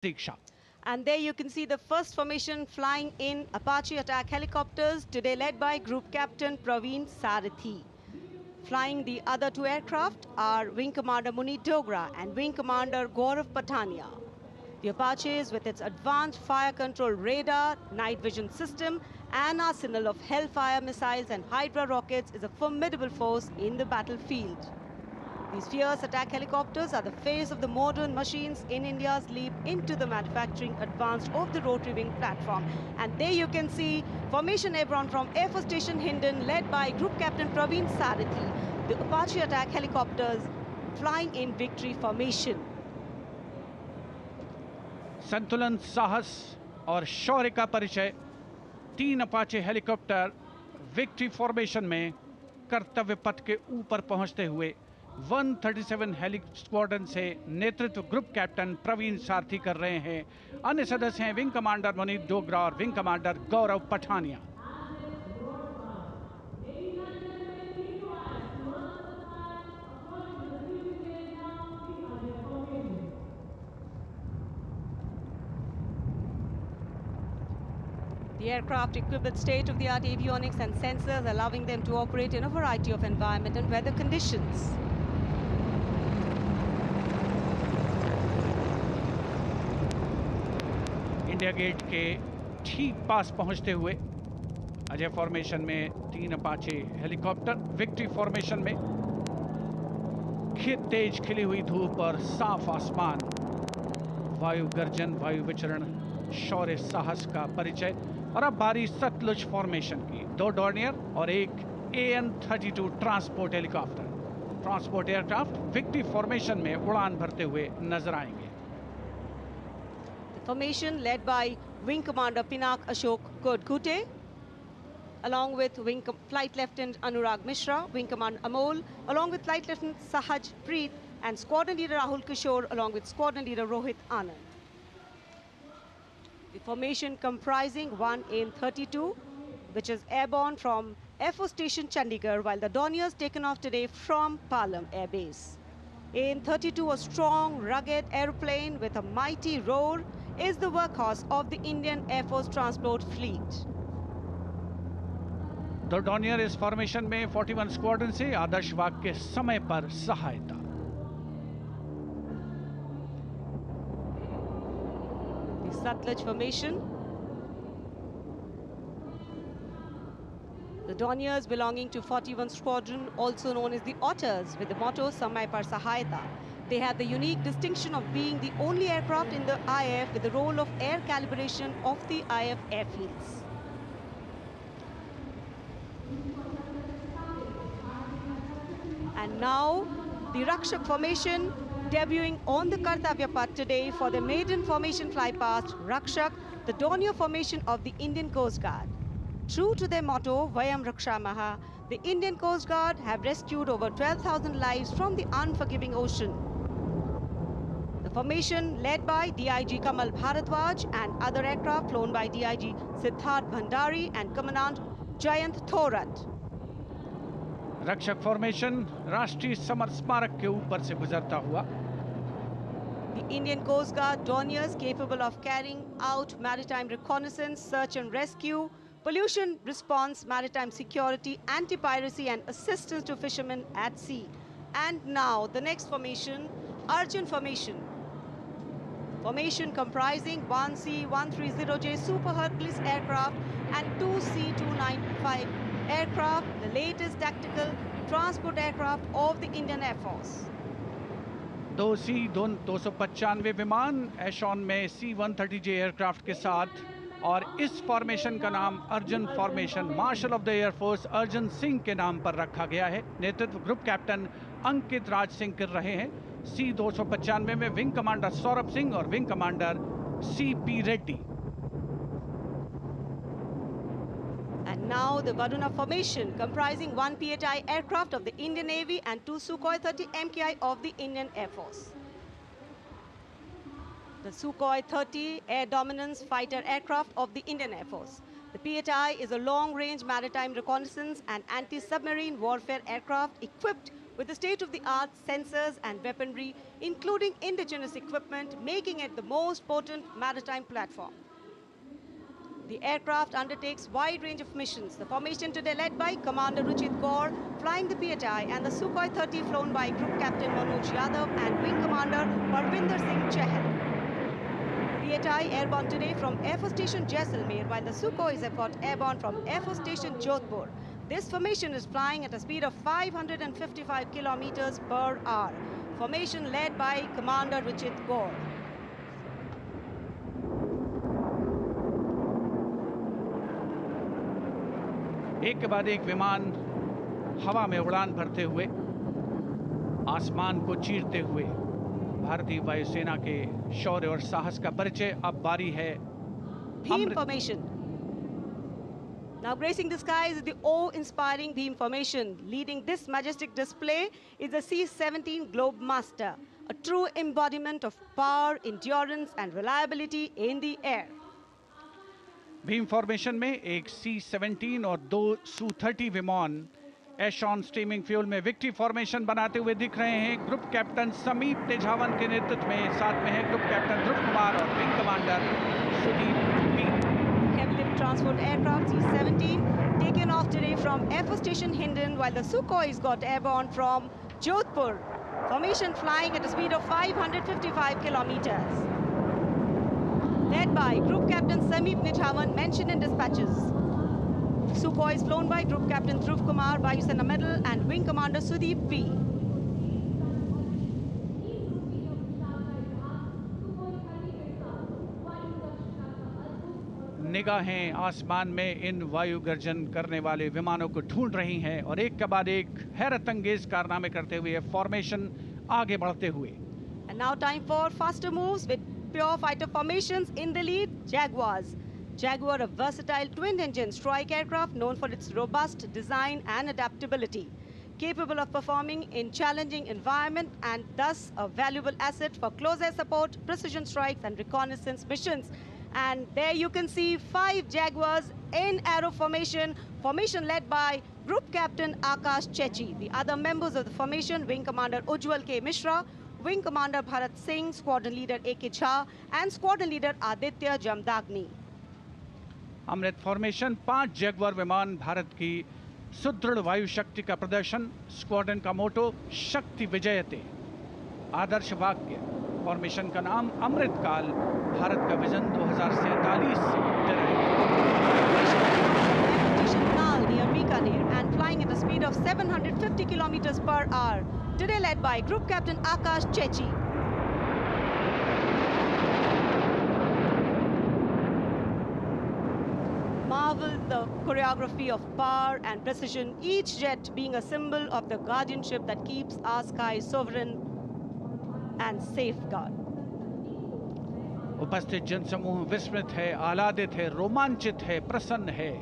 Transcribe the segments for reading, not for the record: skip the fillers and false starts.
Diksha. And there you can see the first formation flying in Apache attack helicopters, today led by Group Captain Praveen Sarathi. Flying the other two aircraft are Wing Commander Munit Dogra and Wing Commander Gaurav Patania. The Apaches, with its advanced fire control radar, night vision system, and arsenal of Hellfire missiles and Hydra rockets, is a formidable force in the battlefield. These fierce attack helicopters are the face of the modern machines in India's leap into the manufacturing advanced of the rotary wing platform. And there you can see Formation Airborne from Air Force Station Hindon, led by Group Captain Praveen Sarathi. The Apache attack helicopters flying in victory formation. संतुलन, साहस और शौर्य का परिचय 3 Apache helicopter victory formation में कर्तव्य पथ के ऊपर पहुंचते हुए 137 हेली स्क्वाड्रन से नेतृत्व ग्रुप कैप्टन प्रवीण सारथी कर रहे हैं। अन्य सदस्य हैं विंग कमांडर मुनीत डोगरा और wing commander Gaurav Pathania. The aircraft equipped with state-of-the-art avionics and sensors, allowing them to operate in a variety of environment and weather conditions. India Gate के ठीक पास पहुंचते हुए अजय फॉर्मेशन में 3 अपाचे हेलीकॉप्टर विक्ट्री फॉर्मेशन में तेज खिली हुई धूप और साफ आसमान, वायु गर्जन, वायु विचरण, शौर्य साहस का परिचय। और अब बारी सतलुज फॉर्मेशन की। 2 डॉर्नियर और एक AN-32 transport helicopter, transport aircraft victory formation में उड़ान भरते हुए नजर आएंगे। The formation led by Wing Commander Pinak Ashok Kodkute, along with Flight Lieutenant Anurag Mishra, Wing Commander Amol, along with Flight Lieutenant Sahaj Preet, and Squadron Leader Rahul Kishore, along with Squadron Leader Rohit Anand. The formation comprising one AN-32, which is airborne from Air Force Station Chandigarh, while the Dorniers taken off today from Palam Air Base. AN-32, a strong, rugged aeroplane with a mighty roar, is the workhorse of the Indian Air Force transport fleet. The Dornier इस formation में 41 squadron से आदर्श वाग के समय पर सहायता। The Satluj formation. The Dorniers belonging to 41 Squadron, also known as the Otters, with the motto Samay Par Sahayata. They have the unique distinction of being the only aircraft in the IF with the role of air calibration of the IF airfields. And now the Rakshak formation debuting on the Kartavya Path today for the maiden formation flypast, Rakshak, the Dornier formation of the Indian Coast Guard. True to their motto, Vayam Rakshamaha, the Indian Coast Guard have rescued over 12,000 lives from the unforgiving ocean. The formation led by DIG Kamal Bharadwaj and other aircraft flown by DIG Siddharth Bhandari and Commandant Jayant Thorat. रक्षक formation राष्ट्रीय summer स्मारक के ऊपर से गुजरता हुआ। The Indian Coast Guard Dorniers capable of carrying out maritime reconnaissance, search and rescue, pollution response, maritime security, anti-piracy and assistance to fishermen at sea. And now the next formation, Arjun formation. Formation comprising 1 C-130J Super Hercules aircraft and 2 C-295 aircraft, the latest tactical transport aircraft of the Indian Air Force. 2 C-295 विमान एशॉन में C-130J aircraft के साथ, और इस formation का नाम Arjun formation marshal of the air force Arjun Singh के नाम पर रखा गया है। नेतृत्व ग्रुप कैप्टन अंकित राज सिंह कर रहे हैं। C-295 में विंग कमांडर सौरभ सिंह और wing commander CP Reddy. And now the Varuna formation comprising 1 PHI aircraft of the Indian Navy and 2 Sukhoi 30 MKI of the Indian Air Force. The Sukhoi 30 air dominance fighter aircraft of the Indian Air Force. The PHI is a long-range maritime reconnaissance and anti-submarine warfare aircraft equipped with the state-of-the-art sensors and weaponry, including indigenous equipment, making it the most potent maritime platform. The aircraft undertakes wide range of missions. The formation today led by Commander Ruchit Kaur, flying the PHI, and the Sukhoi 30 flown by Group Captain Manoj Yadav and Wing Commander Parvinder Singh Chahal. PHI airborne today from Air Force Station Jaisalmer, while the Sukhois have got airborne from Air Force Station Jodhpur. This formation is flying at a speed of 555 kilometers per hour. Formation led by Commander Ruchit Kaur. एक के बाद एक विमान हवा में उड़ान भरते हुए, आसमान को चीरते हुए भारतीय वायुसेना के शौर्य और साहस का परिचय। अब बारी है Beam formation. Now gracing the skies is the awe-inspiring beam formation. Leading this majestic display is the C-17 Globemaster, a true embodiment of power, endurance and reliability in the air. Bhim formation में एक C-17 और 2 Su-30 विमान एशॉन steaming fuel में victory formation बनाते हुए दिख रहे हैं। ग्रुप कैप्टन समीप तेजावन के नेतृत्व में, साथ में है ग्रुप कैप्टन ध्रुव कुमार और wing commander Sudeep P. Heavy lift transport aircraft C-17 taken off today from Air Force Station Hindon, while the Sukhois got airborne from Jodhpur. Formation flying at a speed of 555 kilometers. Led by Group Captain Sameep Nithawan, mentioned in dispatches. Sukhoi is flown by Group Captain Dhruv Kumar, Vayu Sena Medal, and Wing Commander Sudeep P. निगाहें आसमान में इन वायु गर्जन करने वाले विमानों को ढूंढ रही हैं और एक के बाद एक हैरत अंगेज कारनामे करते हुए फॉर्मेशन आगे बढ़ते हुए। And now time for faster moves with pure fighter formations. In the lead, Jaguars. Jaguar, a versatile twin-engine strike aircraft known for its robust design and adaptability, capable of performing in challenging environment and thus a valuable asset for close air support, precision strikes and reconnaissance missions. And there you can see 5 Jaguars in arrow formation, formation led by Group Captain Akash Chechi. The other members of the formation, Wing Commander Ujjwal K. Mishra, Wing Commander Bharat Singh, Squadron Leader A.K. Jha and Squadron Leader Aditya Jamdagni. Amrit formation 5 Jaguar विमान, भारत की सुदृढ़ वायु शक्ति का प्रदर्शन। Squadron का मोटो शक्ति विजयते, आदर्श वाक्य। फॉर्मेशन का नाम अमृत काल, भारत का vision 2047 near Bikaner and flying at a speed of 750 kilometers per hour. Today led by Group Captain Akash Chechi. Marvel the choreography of power and precision, each jet being a symbol of the guardianship that keeps our skies sovereign and safeguard. उपस्थित जनसमूह विस्मित है, आह्लादित है, रोमांचित है, प्रसन्न है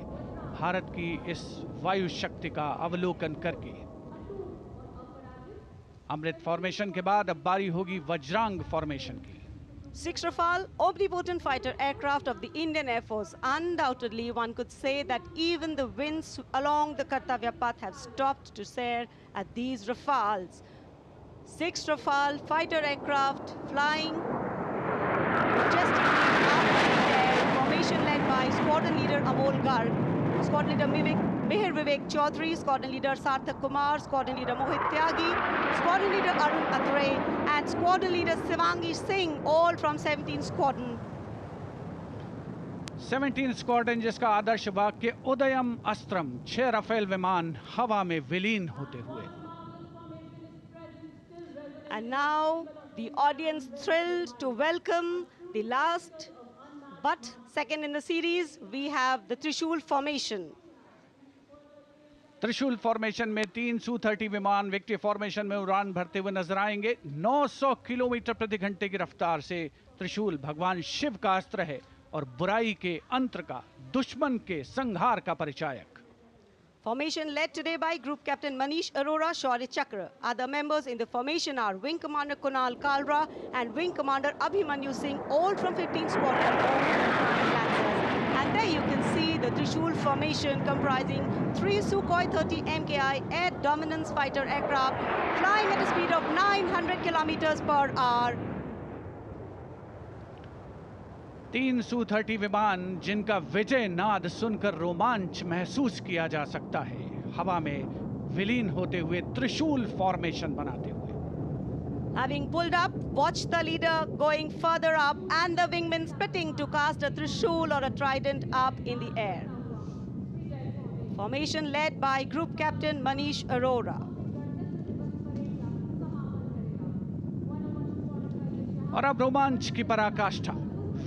भारत की इस वायु शक्ति का अवलोकन करके। अमृत फॉर्मेशन के बाद अब बारी होगी वज्रांग फॉर्मेशन की। 6 Rafale, omnipotent fighter aircraft of the Indian Air Force. Undoubtedly, one could say that even the winds along the Kartavya path have stopped to stare at these Rafales. 6 Rafale fighter aircraft flying majestically up in the air. Formation led by Squadron Leader Amol Garg, Squadron Leader Mihir Vivek Chaudhary, Squadron Leader Sarthak Kumar, Squadron Leader Mohit Tyagi, Squadron Leader Arun Athare, and Squadron Leader Shivangi Singh, all from 17 Squadron. 17 squadron, जिसका आदर्श वाक्य उदयम अस्त्रम, 6 Rafale विमान हवा में विलीन होते हुए। And now the audience thrilled to welcome the last but second in the series. We have the Trishul formation. त्रिशूल formation में 3 Su-30 विमान विक्ट्री फॉर्मेशन में उड़ान भरते हुए नजर आएंगे। 900 किलोमीटर प्रति घंटे की रफ्तार से त्रिशूल भगवान शिव का अस्त्र है और बुराई के अंत का, दुश्मन के संहार का परिचायक। Formation led today by Group Captain Manish Arora, Shaurya Chakra. Other members in the formation are Wing Commander Kunal Kalra and Wing Commander Abhimanyu Singh, all from 15 Squadron, all from Lancers. And There you can see the Trishul formation comprising 3 Sukhoi 30 MKI air dominance fighter aircraft flying at a speed of 900 kilometers per hour. 3 Su-30 विमान जिनका विजय नाद सुनकर रोमांच महसूस किया जा सकता है, हवा में विलीन होते हुए त्रिशूल फॉर्मेशन बनाते हुए। Having pulled up, watch the leader going further up and the wingman splitting to cast a Trishul or a trident up in the air. Formation led by Group Captain Manish Arora. और अब रोमांच की पराकाष्ठा,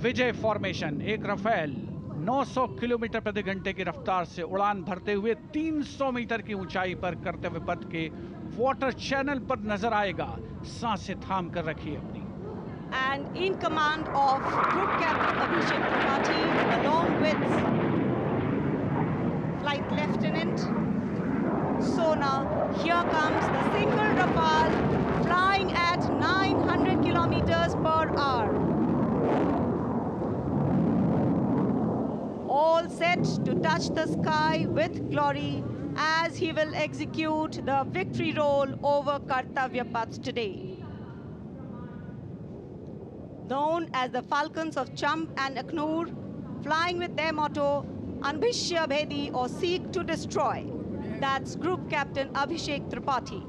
विजय formation. एक Rafale 900 kilometre प्रति घंटे की रफ्तार से उड़ान भरते हुए 300 मीटर की ऊंचाई पर कर्तव्य पथ के वाटर चैनल पर नजर आएगा। सांसें थाम कर रखिए अपनी। And in command of Group Captain Abhishek Tripathi along with Flight Lieutenant Sona, here comes the single Rafale flying at 900 kilometers per hour. All set to touch the sky with glory as he will execute the victory roll over Kartavya Path today. Known as the Falcons of Champ and Aknoor, flying with their motto, Anbhishya Bhedi or Seek to Destroy. That's Group Captain Abhishek Tripathi.